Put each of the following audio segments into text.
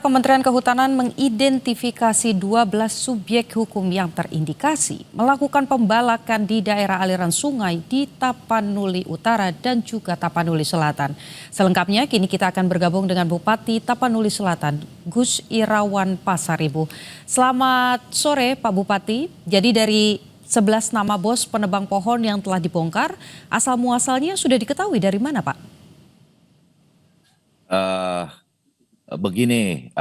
Kementerian Kehutanan mengidentifikasi 12 subjek hukum yang terindikasi melakukan pembalakan di daerah aliran sungai di Tapanuli Utara dan juga Tapanuli Selatan. Selengkapnya kini kita akan bergabung dengan Bupati Tapanuli Selatan, Gus Irawan Pasaribu. Selamat sore Pak Bupati. Jadi dari 11 nama bos penebang pohon yang telah dibongkar, asal muasalnya sudah diketahui dari mana Pak? Begini,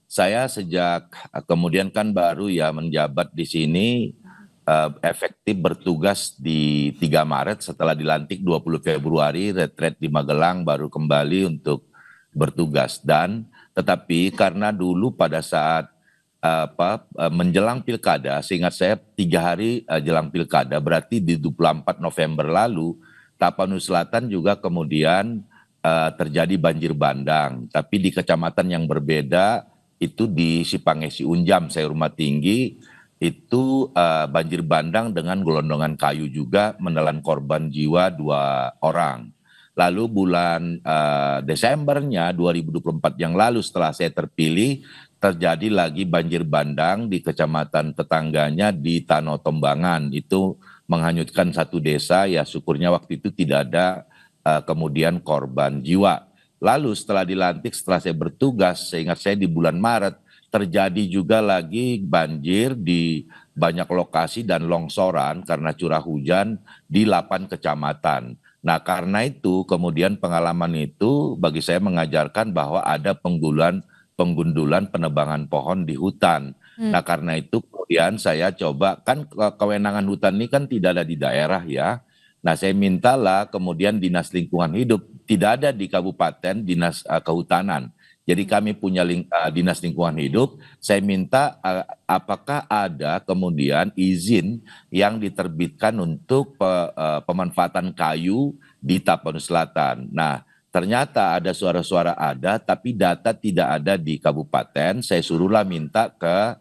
saya sejak kemudian kan baru ya menjabat di sini, efektif bertugas di 3 Maret setelah dilantik 20 Februari, retret di Magelang baru kembali untuk bertugas. Tetapi karena dulu pada saat menjelang pilkada, seingat saya 3 hari jelang pilkada, berarti di 24 November lalu, Tapanuli Selatan juga kemudian terjadi banjir bandang, tapi di kecamatan yang berbeda, itu di Sipangesi Unjam, Sayur Rumah Tinggi, itu banjir bandang dengan gelondongan kayu juga menelan korban jiwa 2 orang. Lalu bulan Desembernya 2024 yang lalu setelah saya terpilih, terjadi lagi banjir bandang di kecamatan tetangganya di Tanotombangan, itu menghanyutkan satu desa, ya syukurnya waktu itu tidak ada kemudian korban jiwa. Lalu setelah dilantik, setelah saya bertugas, seingat saya di bulan Maret, terjadi juga lagi banjir di banyak lokasi dan longsoran karena curah hujan di 8 kecamatan. Nah karena itu kemudian pengalaman itu bagi saya mengajarkan bahwa ada penggundulan penebangan pohon di hutan. Nah karena itu kemudian saya coba, kan kewenangan hutan ini kan tidak ada di daerah ya. Nah saya mintalah kemudian Dinas Lingkungan Hidup, tidak ada di kabupaten Dinas Kehutanan. Jadi kami punya Dinas Lingkungan Hidup, saya minta apakah ada kemudian izin yang diterbitkan untuk pemanfaatan kayu di Tapanuli Selatan. Nah ternyata ada suara-suara ada, tapi data tidak ada di kabupaten. Saya suruhlah minta ke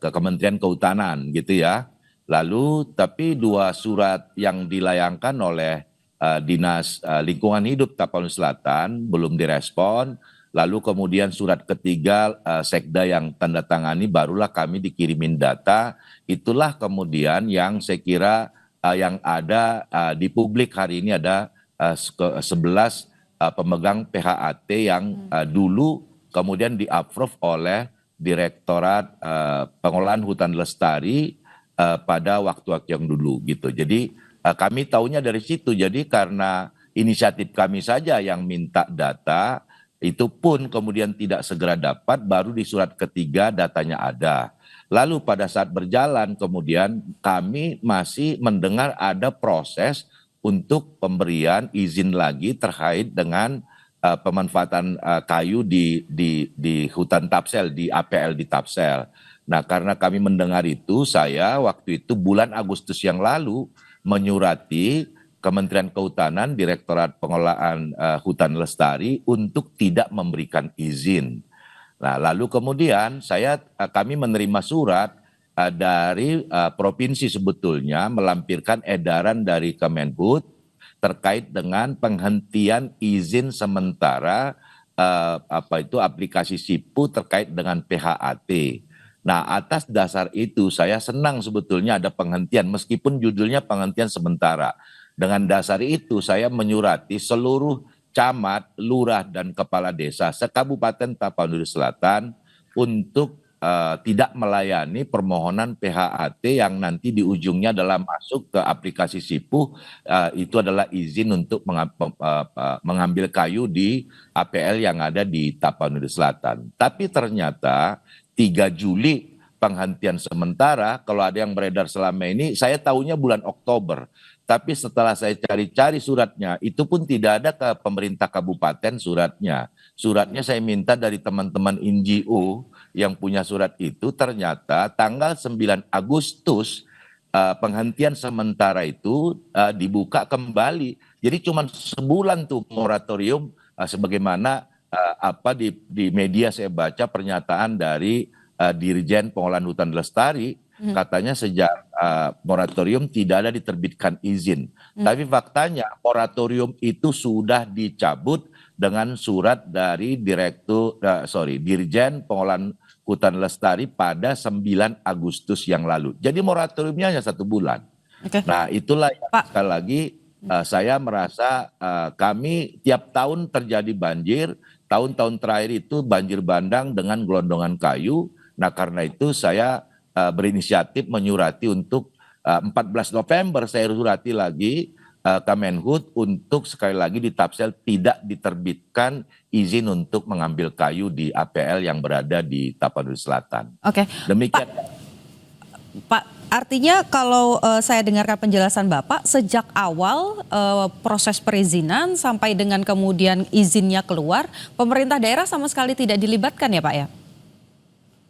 Kementerian Kehutanan gitu ya. Lalu tapi 2 surat yang dilayangkan oleh Dinas Lingkungan Hidup Tapanuli Selatan belum direspon. Lalu kemudian surat ketiga Sekda yang tanda tangani, barulah kami dikirimin data. Itulah kemudian yang saya kira yang ada di publik hari ini ada 11 pemegang PHAT yang dulu kemudian di-approve oleh Direktorat Pengelolaan Hutan Lestari pada waktu-waktu yang dulu gitu. Jadi kami tahunya dari situ. Jadi karena inisiatif kami saja yang minta data, itu pun kemudian tidak segera dapat, baru di surat ketiga datanya ada. Lalu pada saat berjalan kemudian kami masih mendengar ada proses untuk pemberian izin lagi terkait dengan pemanfaatan kayu di hutan Tapsel, di APL di Tapsel. Nah karena kami mendengar itu, saya waktu itu bulan Agustus yang lalu menyurati Kementerian Kehutanan, Direktorat Pengelolaan Hutan Lestari untuk tidak memberikan izin. Nah lalu kemudian kami menerima surat dari provinsi sebetulnya melampirkan edaran dari Kemenhub terkait dengan penghentian izin sementara aplikasi SIPU terkait dengan PHAT. Nah atas dasar itu saya senang sebetulnya ada penghentian meskipun judulnya penghentian sementara. Dengan dasar itu saya menyurati seluruh camat, lurah dan kepala desa se-Kabupaten Tapanuli Selatan untuk tidak melayani permohonan PHAT yang nanti di ujungnya adalah masuk ke aplikasi SIPU, itu adalah izin untuk mengambil kayu di APL yang ada di Tapanuli Selatan. Tapi ternyata 3 Juli penghentian sementara, kalau ada yang beredar selama ini, saya tahunya bulan Oktober. Tapi setelah saya cari-cari suratnya, itu pun tidak ada ke pemerintah kabupaten suratnya. Suratnya saya minta dari teman-teman NGO yang punya surat itu, ternyata tanggal 9 Agustus penghentian sementara itu dibuka kembali. Jadi cuma sebulan tuh moratorium sebagaimana di media saya baca pernyataan dari Dirjen Pengelolaan Hutan Lestari, katanya sejak moratorium tidak ada diterbitkan izin. Tapi faktanya moratorium itu sudah dicabut dengan surat dari Dirjen Pengolahan Hutan Lestari pada 9 Agustus yang lalu. Jadi moratoriumnya hanya 1 bulan. Oke, Nah, itulah yang Pak. sekali lagi saya merasa kami tiap tahun terjadi banjir. Tahun-tahun terakhir itu banjir bandang dengan gelondongan kayu. Nah, karena itu saya berinisiatif menyurati untuk 14 November saya surati lagi Kemenhub untuk sekali lagi di Tapsel tidak diterbitkan izin untuk mengambil kayu di APL yang berada di Tapanuli Selatan. Oke, Demikian. Pak, artinya kalau saya dengarkan penjelasan Bapak, sejak awal proses perizinan sampai dengan kemudian izinnya keluar, pemerintah daerah sama sekali tidak dilibatkan ya Pak ya?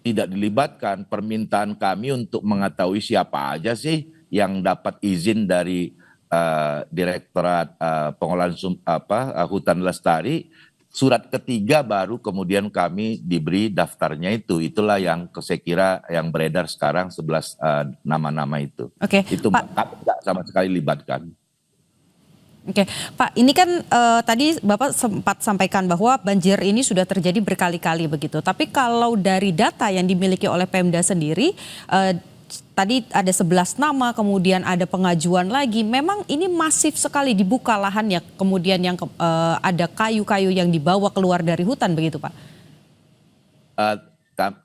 Tidak dilibatkan. Permintaan kami untuk mengetahui siapa aja sih yang dapat izin dari Direktorat Pengolahan Hutan Lestari. Surat ketiga baru kemudian kami diberi daftarnya itu. Itulah yang saya kira yang beredar sekarang 11 nama-nama itu. Oke, Itu Pak. kami tidak sama sekali libatkan. Oke, Pak, ini kan tadi Bapak sempat sampaikan bahwa banjir ini sudah terjadi berkali-kali begitu. Tapi kalau dari data yang dimiliki oleh Pemda sendiri, tadi ada 11 nama, kemudian ada pengajuan lagi. Memang ini masif sekali dibuka lahannya, kemudian yang ada kayu-kayu yang dibawa keluar dari hutan begitu, Pak?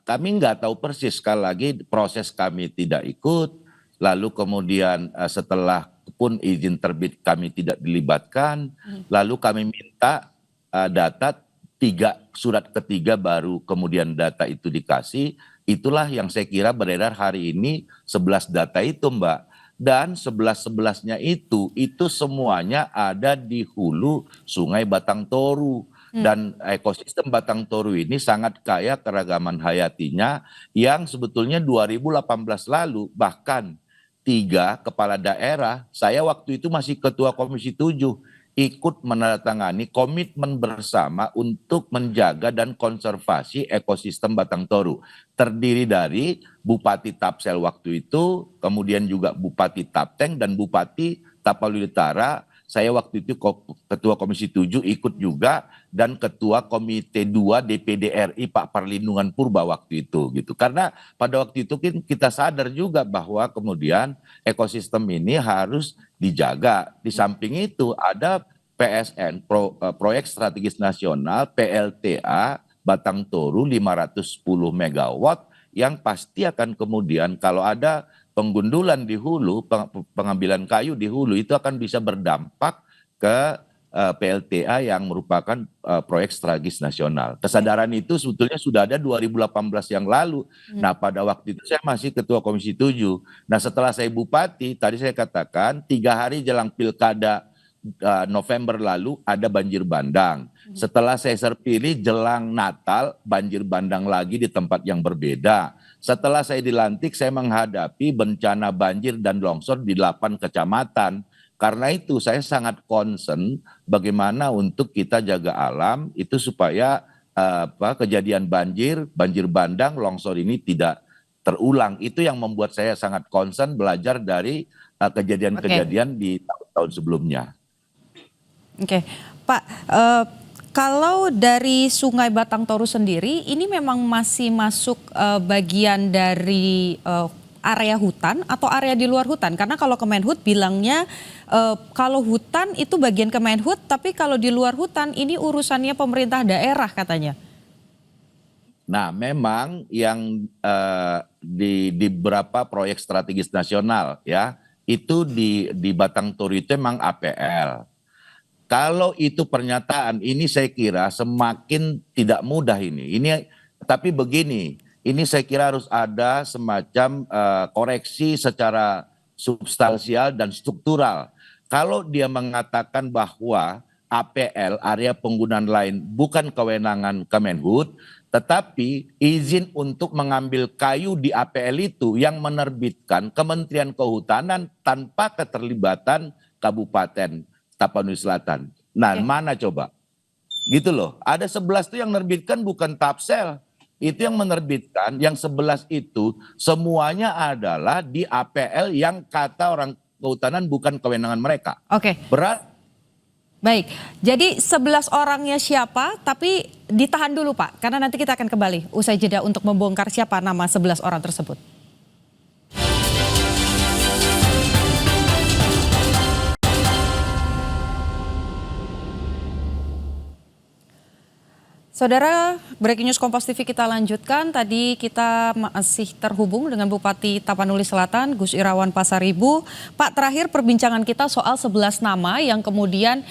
Kami nggak tahu persis, sekali lagi proses kami tidak ikut. Lalu kemudian setelah pun izin terbit kami tidak dilibatkan, lalu kami minta data surat ketiga baru kemudian data itu dikasih. Itulah yang saya kira beredar hari ini 11 data itu Mbak. Dan 11-11-nya itu semuanya ada di hulu Sungai Batang Toru. Dan ekosistem Batang Toru ini sangat kaya keragaman hayatinya yang sebetulnya 2018 lalu bahkan 3 kepala daerah, saya waktu itu masih ketua Komisi 7, ikut menandatangani komitmen bersama untuk menjaga dan konservasi ekosistem Batang Toru. Terdiri dari Bupati Tapsel waktu itu, kemudian juga Bupati Tapteng dan Bupati Tapanuli Utara. Saya waktu itu ketua Komisi 7 ikut juga dan ketua Komite 2 DPD RI Pak Perlindungan Purba waktu itu gitu. Karena pada waktu itu kita sadar juga bahwa kemudian ekosistem ini harus dijaga. Di samping itu ada PSN Proyek Strategis Nasional PLTA Batang Toru 510 megawatt yang pasti akan kemudian kalau ada penggundulan di hulu, pengambilan kayu di hulu itu akan bisa berdampak ke PLTA yang merupakan proyek strategis nasional. Kesadaran itu sebetulnya sudah ada 2018 yang lalu. Nah pada waktu itu saya masih ketua Komisi 7. Nah setelah saya bupati, tadi saya katakan 3 hari jelang pilkada November lalu ada banjir bandang. Setelah saya terpilih jelang Natal banjir bandang lagi di tempat yang berbeda. Setelah saya dilantik saya menghadapi bencana banjir dan longsor di 8 kecamatan. Karena itu saya sangat concern bagaimana untuk kita jaga alam itu supaya kejadian banjir bandang, longsor ini tidak terulang. Itu yang membuat saya sangat concern belajar dari kejadian-kejadian di tahun-tahun sebelumnya. Oke, Pak, kalau dari Sungai Batang Toru sendiri, ini memang masih masuk bagian dari area hutan atau area di luar hutan? Karena kalau Kemenhub bilangnya kalau hutan itu bagian Kemenhub, tapi kalau di luar hutan ini urusannya pemerintah daerah katanya. Nah, memang yang di beberapa proyek strategis nasional ya, itu di Batang Toru itu memang APL. Kalau itu pernyataan, ini saya kira semakin tidak mudah ini. Tapi begini, ini saya kira harus ada semacam koreksi secara substansial dan struktural. Kalau dia mengatakan bahwa APL, area penggunaan lain, bukan kewenangan Kemenhub, tetapi izin untuk mengambil kayu di APL itu yang menerbitkan Kementerian Kehutanan tanpa keterlibatan Kabupaten Tapanuli Selatan. Nah, mana coba? Gitu loh. Ada 11 tuh yang menerbitkan bukan Tapsel. Itu yang menerbitkan, yang 11 itu semuanya adalah di APL yang kata orang kehutanan bukan kewenangan mereka. Oke. Baik, jadi 11 orangnya siapa, tapi ditahan dulu Pak, karena nanti kita akan kembali usai jeda untuk membongkar siapa nama 11 orang tersebut. Saudara, breaking news Kompas TV kita lanjutkan. Tadi kita masih terhubung dengan Bupati Tapanuli Selatan, Gus Irawan Pasaribu. Pak, terakhir perbincangan kita soal 11 nama yang kemudian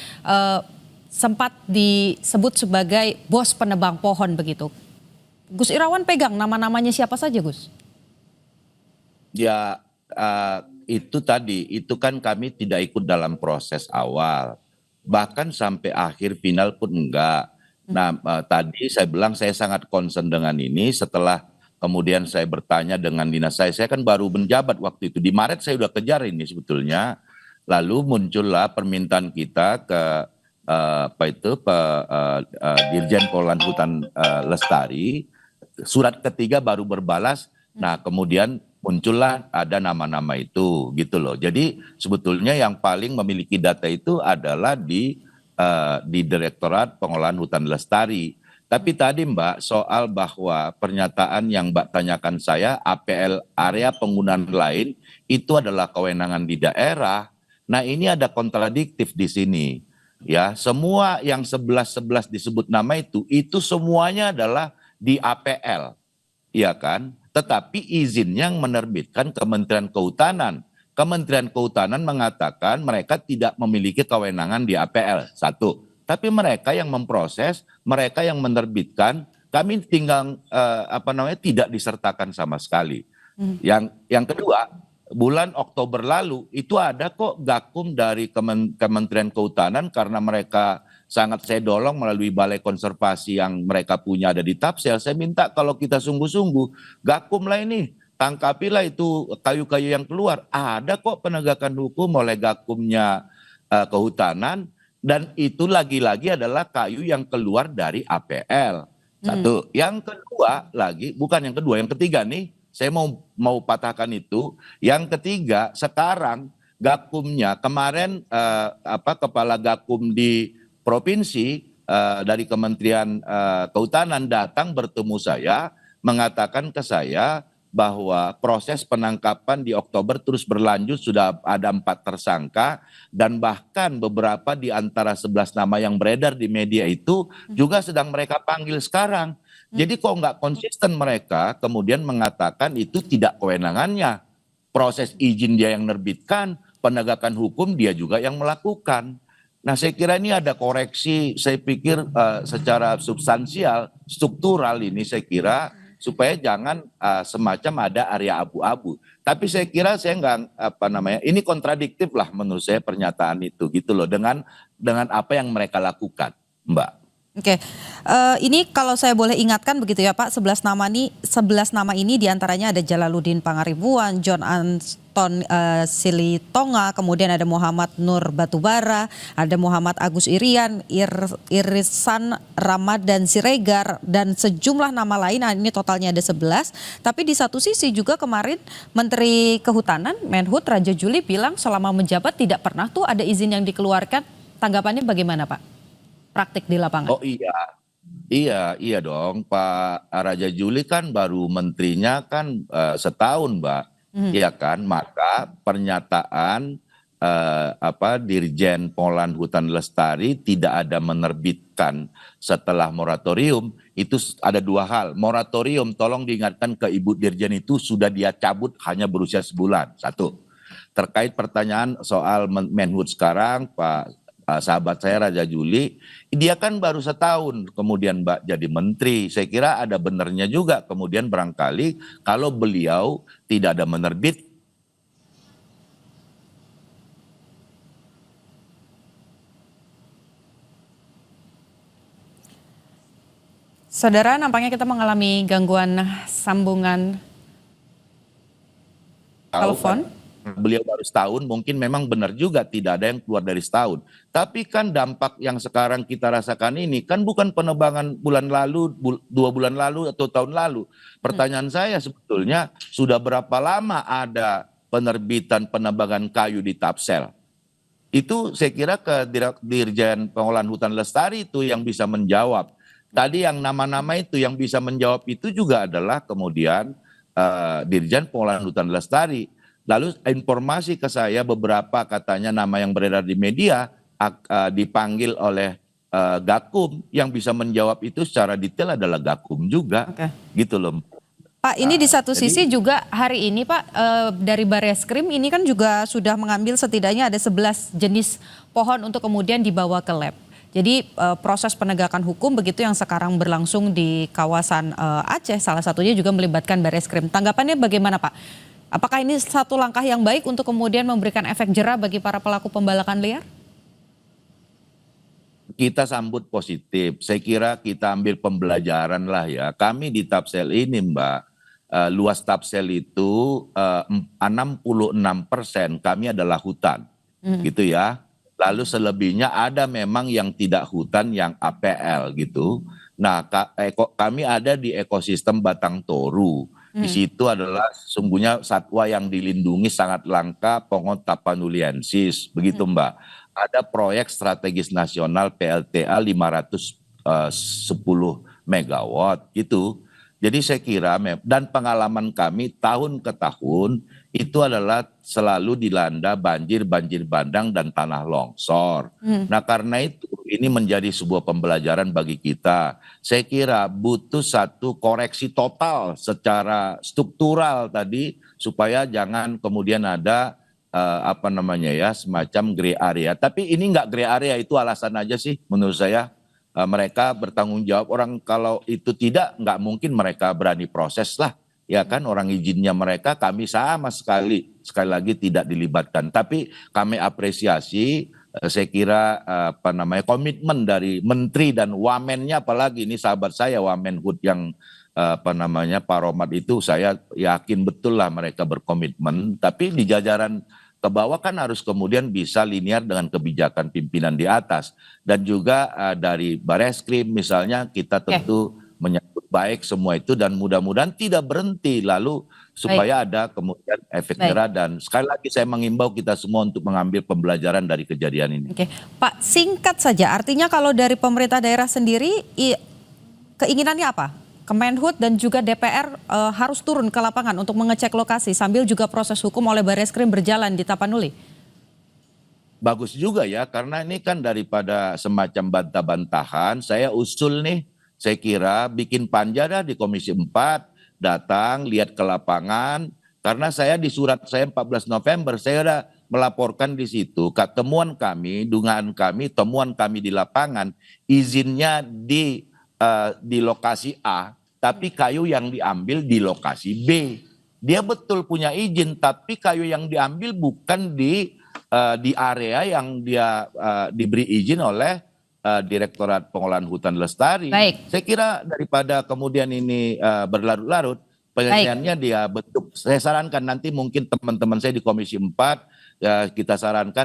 sempat disebut sebagai bos penebang pohon begitu. Gus Irawan pegang nama-namanya siapa saja, Gus? Ya, itu tadi, itu kan kami tidak ikut dalam proses awal. Bahkan sampai akhir final pun enggak. Nah, tadi saya bilang saya sangat concern dengan ini setelah kemudian saya bertanya dengan dinas saya kan baru menjabat waktu itu. Di Maret saya udah kejar ini sebetulnya. Lalu muncullah permintaan kita ke Dirjen Pengelolaan Hutan Lestari. Surat ketiga baru berbalas. Nah, kemudian muncullah ada nama-nama itu gitu loh. Jadi sebetulnya yang paling memiliki data itu adalah di Direktorat Pengelolaan Hutan Lestari. Tapi tadi Mbak soal bahwa pernyataan yang Mbak tanyakan saya APL area penggunaan lain itu adalah kewenangan di daerah. Nah, ini ada kontradiktif di sini. Ya, semua yang 11-11 disebut nama itu semuanya adalah di APL. Iya kan? Tetapi izin yang menerbitkan Kementerian Kehutanan. Kementerian Kehutanan mengatakan mereka tidak memiliki kewenangan di APL, satu. Tapi mereka yang memproses, mereka yang menerbitkan, kami tinggal tidak disertakan sama sekali. Yang kedua, bulan Oktober lalu itu ada kok gakum dari Kementerian Kehutanan karena mereka sangat saya dorong melalui balai konservasi yang mereka punya ada di Tapsel. Saya minta kalau kita sungguh-sungguh gakumlah ini. Tangkapilah itu kayu-kayu yang keluar. Ada kok penegakan hukum oleh gakumnya kehutanan. Dan itu lagi-lagi adalah kayu yang keluar dari APL. Satu. Yang kedua lagi, bukan yang kedua, yang ketiga nih. Saya mau patahkan itu. Yang ketiga, sekarang gakumnya kemarin kepala gakum di provinsi dari Kementerian Kehutanan datang bertemu saya, mengatakan ke saya bahwa proses penangkapan di Oktober terus berlanjut, sudah ada 4 tersangka dan bahkan beberapa di antara 11 nama yang beredar di media itu juga sedang mereka panggil sekarang. Jadi kok nggak konsisten mereka kemudian mengatakan itu tidak kewenangannya. Proses izin dia yang nerbitkan, penegakan hukum dia juga yang melakukan. Nah, saya kira ini ada koreksi, saya pikir secara substansial, struktural ini saya kira supaya jangan semacam ada area abu-abu. Tapi saya kira saya nggak ini kontradiktif lah menurut saya pernyataan itu gitu loh dengan apa yang mereka lakukan, Mbak. Oke, ini kalau saya boleh ingatkan begitu ya Pak, 11 nama ini diantaranya ada Jalaluddin Pangaribuan, John Anton Silitonga, kemudian ada Muhammad Nur Batubara, ada Muhammad Agus Irian, Irisan Ramadan Siregar, dan sejumlah nama lain. Nah, ini totalnya ada 11. Tapi di satu sisi juga kemarin Menteri Kehutanan, Menhut Raja Juli bilang selama menjabat tidak pernah tuh ada izin yang dikeluarkan. Tanggapannya bagaimana Pak? Praktik di lapangan. Oh iya dong, Pak Raja Juli kan baru menterinya kan setahun, Mbak, iya kan, maka pernyataan Dirjen Pengelolaan Hutan Lestari tidak ada menerbitkan setelah moratorium itu ada 2 hal. Moratorium tolong diingatkan ke Ibu Dirjen itu sudah dia cabut hanya berusia sebulan, satu. Terkait pertanyaan soal Menhut sekarang, Pak sahabat saya Raja Juli, dia kan baru setahun kemudian Mbak jadi menteri. Saya kira ada benernya juga kemudian barangkali kalau beliau tidak ada menerbit. Saudara, nampaknya kita mengalami gangguan sambungan telepon. Beliau baru setahun, mungkin memang benar juga tidak ada yang keluar dari setahun. Tapi kan dampak yang sekarang kita rasakan ini kan bukan penebangan bulan lalu, 2 bulan lalu atau tahun lalu. Pertanyaan saya sebetulnya sudah berapa lama ada penerbitan penebangan kayu di Tapsel? Itu saya kira ke Dirjen Pengelolaan Hutan Lestari itu yang bisa menjawab. Tadi yang nama-nama itu yang bisa menjawab itu juga adalah kemudian Dirjen Pengelolaan Hutan Lestari. Lalu informasi ke saya beberapa katanya nama yang beredar di media dipanggil oleh Gakum, yang bisa menjawab itu secara detail adalah Gakum juga, Oke. gitu loh. Pak, ini di satu Jadi sisi juga hari ini Pak, dari Barreskrim ini kan juga sudah mengambil setidaknya ada 11 jenis pohon untuk kemudian dibawa ke lab. Jadi proses penegakan hukum begitu yang sekarang berlangsung di kawasan Aceh, salah satunya juga melibatkan Barreskrim. Tanggapannya bagaimana Pak? Apakah ini satu langkah yang baik untuk kemudian memberikan efek jera bagi para pelaku pembalakan liar? kita sambut positif. Saya kira kita ambil pembelajaran lah ya. Kami di Tapsel ini Mbak, luas Tapsel itu 66% kami adalah hutan, gitu ya. Lalu selebihnya ada memang yang tidak hutan, yang APL gitu. Nah, kami ada di ekosistem Batang Toru. Di situ adalah sesungguhnya satwa yang dilindungi sangat langka, Pongot tapanuliensis, begitu Mbak. Ada proyek strategis nasional PLTA 510 megawatt gitu. Jadi saya kira dan pengalaman kami tahun ke tahun itu adalah selalu dilanda banjir, banjir bandang dan tanah longsor. Nah karena itu ini menjadi sebuah pembelajaran bagi kita. Saya kira butuh satu koreksi total secara struktural tadi supaya jangan kemudian ada semacam gray area. Tapi ini nggak gray area, itu alasan aja sih menurut saya. Mereka bertanggung jawab, orang kalau itu tidak, nggak mungkin mereka berani proses lah. Ya kan, orang izinnya mereka, kami sama sekali lagi tidak dilibatkan. Tapi kami apresiasi, saya kira komitmen dari menteri dan wamennya, apalagi ini sahabat saya Wamenhut yang Pak Romat itu, saya yakin betul lah mereka berkomitmen. Tapi di jajaran ke bawah kan harus kemudian bisa linear dengan kebijakan pimpinan di atas. Dan juga dari Barreskrim misalnya kita tentu menyambut baik semua itu dan mudah-mudahan tidak berhenti lalu supaya ada kemudian efek jera. Dan sekali lagi saya mengimbau kita semua untuk mengambil pembelajaran dari kejadian ini. Oke, Pak, singkat saja, artinya kalau dari pemerintah daerah sendiri keinginannya apa? Kemenhut dan juga DPR harus turun ke lapangan untuk mengecek lokasi sambil juga proses hukum oleh Barreskrim berjalan di Tapanuli. Bagus juga ya, karena ini kan daripada semacam bantah-bantahan, saya usul nih, saya kira bikin panja dah di Komisi 4, datang, lihat ke lapangan, karena saya di surat saya 14 November, saya udah melaporkan di situ, temuan kami, dugaan kami, temuan kami di lapangan, izinnya di lokasi A, tapi kayu yang diambil di lokasi B. Dia betul punya izin, tapi kayu yang diambil bukan di area yang dia diberi izin oleh Direktorat Pengelolaan Hutan Lestari. Baik. Saya kira daripada kemudian ini berlarut-larut, penyelesaiannya dia bentuk. Saya sarankan nanti mungkin teman-teman saya di Komisi 4,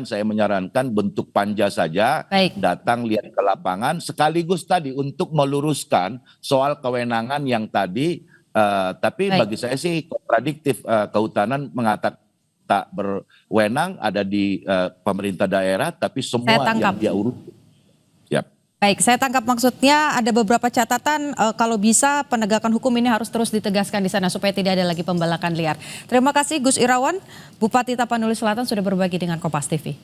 saya menyarankan bentuk panja saja. Baik. Datang lihat ke lapangan sekaligus tadi untuk meluruskan soal kewenangan yang tadi tapi Baik. bagi saya sih kontradiktif, kehutanan mengatakan tak berwenang ada di pemerintah daerah tapi semua yang dia urus. Siap. Baik, saya tangkap maksudnya ada beberapa catatan kalau bisa penegakan hukum ini harus terus ditegaskan di sana supaya tidak ada lagi pembalakan liar. Terima kasih Gus Irawan, Bupati Tapanuli Selatan sudah berbagi dengan Kompas TV.